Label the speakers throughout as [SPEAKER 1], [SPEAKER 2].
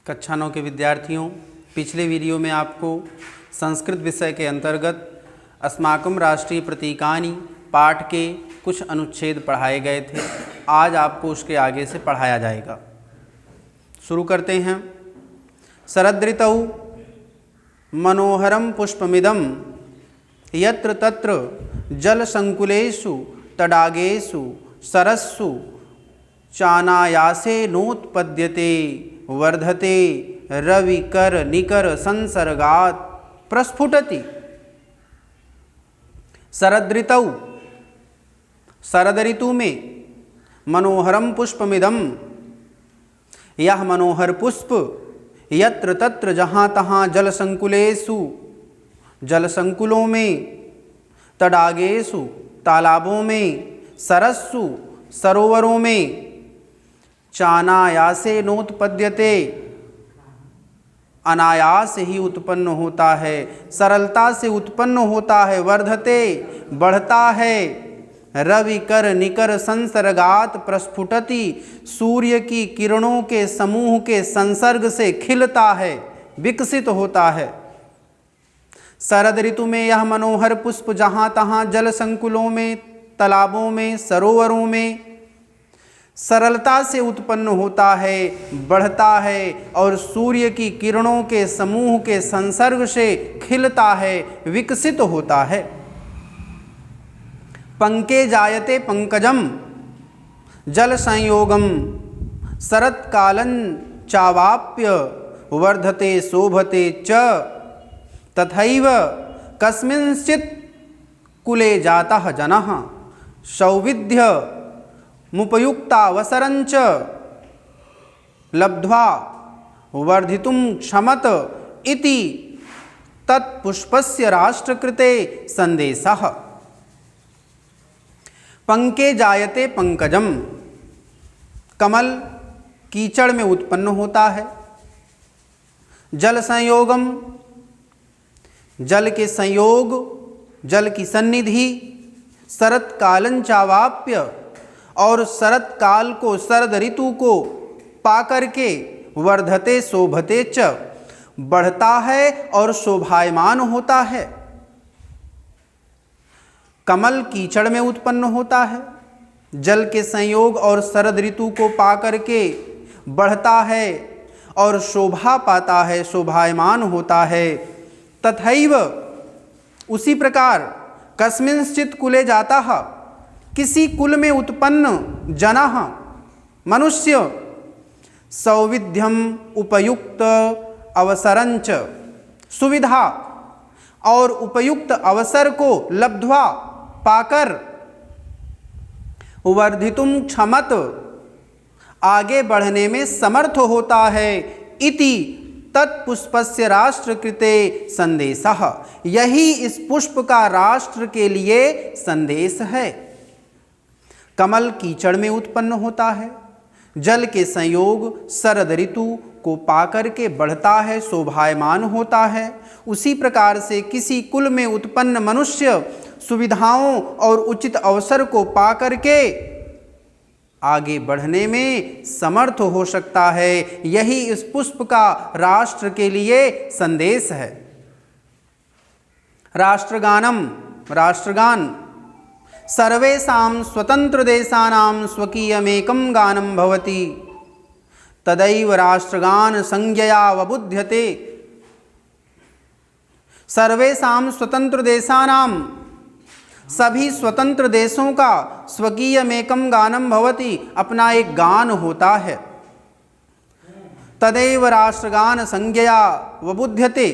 [SPEAKER 1] कक्षा 9 के विद्यार्थियों, पिछले वीडियो में आपको संस्कृत विषय के अंतर्गत अस्माकं राष्ट्रीय प्रतीकानि पाठ के कुछ अनुच्छेद पढ़ाए गए थे। आज आपको उसके आगे से पढ़ाया जाएगा। शुरू करते हैं। शरदृतौ मनोहरं पुष्पमिदं यत्र तत्र जलसंकुलेषु तडागेषु सरस्सु चानायासे नोत्पद्यते वर्धते रविकर निकर संसर्गात् प्रस्फुटति। शरद ऋतौ, शरद ऋतु में मनोहरम पुष्पमिदम, यह मनोहर पुष्प यत्र तत्र जहाँ तहाँ जल संकुलेषु, जल संकुलों में, तडागेषु तालाबों में, सरस्सु सरोवरों में, चानायासे नोत्पद्यते अनायास ही उत्पन्न होता है, सरलता से उत्पन्न होता है, वर्धते बढ़ता है, रविकर निकर संसर्गात प्रस्फुटति सूर्य की किरणों के समूह के संसर्ग से खिलता है, विकसित होता है। शरद ऋतु में यह मनोहर पुष्प जहाँ तहाँ जल संकुलों में, तालाबों में, सरोवरों में सरलता से उत्पन्न होता है, बढ़ता है और सूर्य की किरणों के समूह के संसर्ग से खिलता है, विकसित होता है। पंके जायते पंकजम जल संयोगम शरत्कालं चावाप्य वर्धते शोभते च तथैव कस्मिंश्चित् कुले जातः जनः सौविध्य मुपयुक्तावसरञ्च लब्ध्वा वर्धितुं क्षमत इति तत्पुष्पस्य राष्ट्रकृते संदेशः। पंके जायते पंकजम, कमल कीचड़ में उत्पन्न होता है। जल संयोगम, जल के संयोग, जल की सन्निधि, शरत्कालं चावाप्य और शरत काल को, शरद ऋतु को पाकर के, वर्धते शोभते च बढ़ता है और शोभायमान होता है। कमल कीचड़ में उत्पन्न होता है, जल के संयोग और शरद ऋतु को पाकर के बढ़ता है और शोभा पाता है, शोभायमान होता है। तथैव उसी प्रकार कस्मिंश्चित् कुले जातः, किसी कुल में उत्पन्न जनः मनुष्य, सौविध्यम उपयुक्त अवसरंच, सुविधा और उपयुक्त अवसर को लब्ध्वा पाकर, वर्धितुम क्षमत आगे बढ़ने में समर्थ होता है, इति तत्पुष्पस्य राष्ट्रकृते संदेशः, यही इस पुष्प का राष्ट्र के लिए संदेश है। कमल कीचड़ में उत्पन्न होता है, जल के संयोग शरद ऋतु को पाकर के बढ़ता है, शोभायमान होता है। उसी प्रकार से किसी कुल में उत्पन्न मनुष्य सुविधाओं और उचित अवसर को पाकर के आगे बढ़ने में समर्थ हो सकता है। यही इस पुष्प का राष्ट्र के लिए संदेश है। राष्ट्रगानम, राष्ट्रगान सर्वेषां स्वतंत्र देशानां स्वकीयमेकं गानं भवति तदैव राष्ट्रगान संज्ञया वबुध्यते। सर्वेषां स्वतंत्र देशानां, सभी स्वतंत्र देशों का स्वकीयमेकं गानं भवति, अपना एक गान होता है। तदैव राष्ट्रगान संज्ञया वबुध्यते,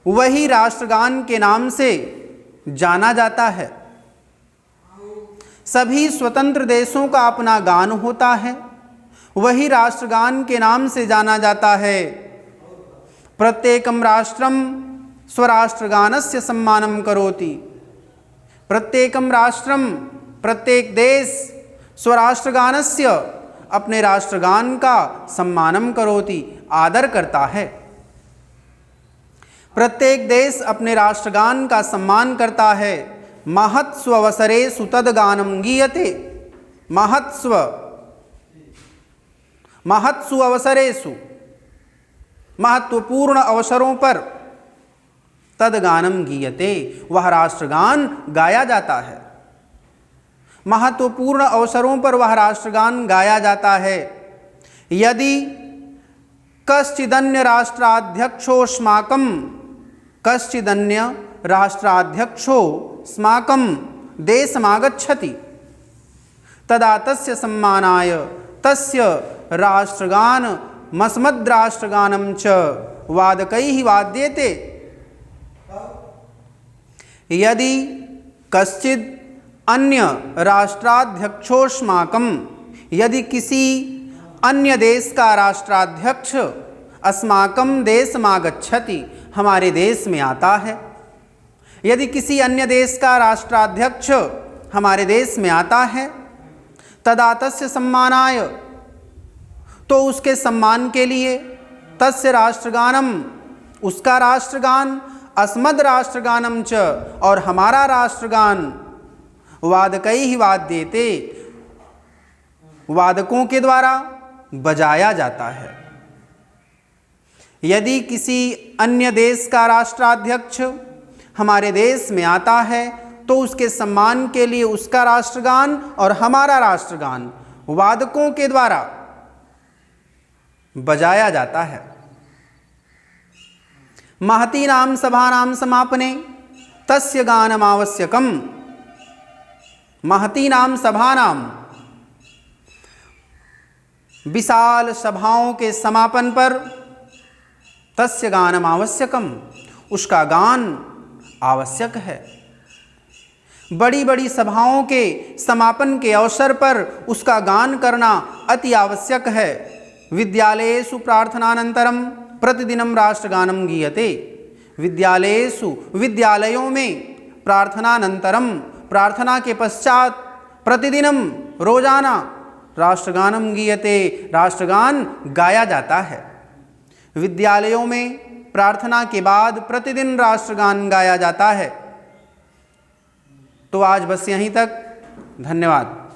[SPEAKER 1] वही राष्ट्रगान के नाम से जाना जाता है। सभी स्वतंत्र देशों का अपना गान होता है, वही राष्ट्रगान के नाम से जाना जाता है। प्रत्येकं राष्ट्रम स्वराष्ट्रगानस्य सम्मानं करोति, प्रत्येकं राष्ट्रम, प्रत्येक देश स्वराष्ट्रगानस्य, अपने राष्ट्रगान का सम्मानं करोति, आदर करता है। प्रत्येक देश अपने राष्ट्रगान का सम्मान करता है। महत्स्व अवसरेषु तद्गानं गीयते, महत्स्व महत्सु अवसरेषु, महत्वपूर्ण अवसरों पर तद्गानम गीयते, वह राष्ट्रगान गाया जाता है। महत्वपूर्ण अवसरों पर वह राष्ट्रगान गाया जाता है। यदि कश्चिदन्य राष्ट्राध्यक्षो स्माकं देशमागच्छति तदा तस्य सम्मानाय तस्य राष्ट्रगानमस्मद्राष्ट्रगानं च वादकैः वाद्यते। यदि कश्चिद अन्य राष्ट्राध्यक्षोस्माकं, यदि किसी अन्य देश का राष्ट्राध्यक्ष अस्माकं देशमागच्छति, हमारे देश में आता है, यदि किसी अन्य देश का राष्ट्राध्यक्ष हमारे देश में आता है, तदा तस्य सम्मानाय, तो उसके सम्मान के लिए, तस्य राष्ट्रगानम, उसका राष्ट्रगान, अस्मद् राष्ट्रगानम च, और हमारा राष्ट्रगान, वादकैः वाद्यते, वादकों के द्वारा बजाया जाता है। यदि किसी अन्य देश का राष्ट्राध्यक्ष हमारे देश में आता है तो उसके सम्मान के लिए उसका राष्ट्रगान और हमारा राष्ट्रगान वादकों के द्वारा बजाया जाता है। महतीनां सभानां समापने तस्य गानमावश्यकम्। महतीनां सभानां, विशाल सभाओं के समापन पर, तस्य गानम आवश्यकम, उसका गान आवश्यक है। बड़ी बड़ी सभाओं के समापन के अवसर पर उसका गान करना अति आवश्यक है। विद्यालयेषु प्रार्थनानंतरम प्रतिदिनं राष्ट्रगानं गीयते। विद्यालयों में प्रार्थनानंतरम, प्रार्थना के पश्चात प्रतिदिनम, रोजाना राष्ट्रगानम गीयते, राष्ट्रगान गाया जाता है। विद्यालयों में प्रार्थना के बाद प्रतिदिन राष्ट्रगान गाया जाता है। तो आज बस यहीं तक। धन्यवाद।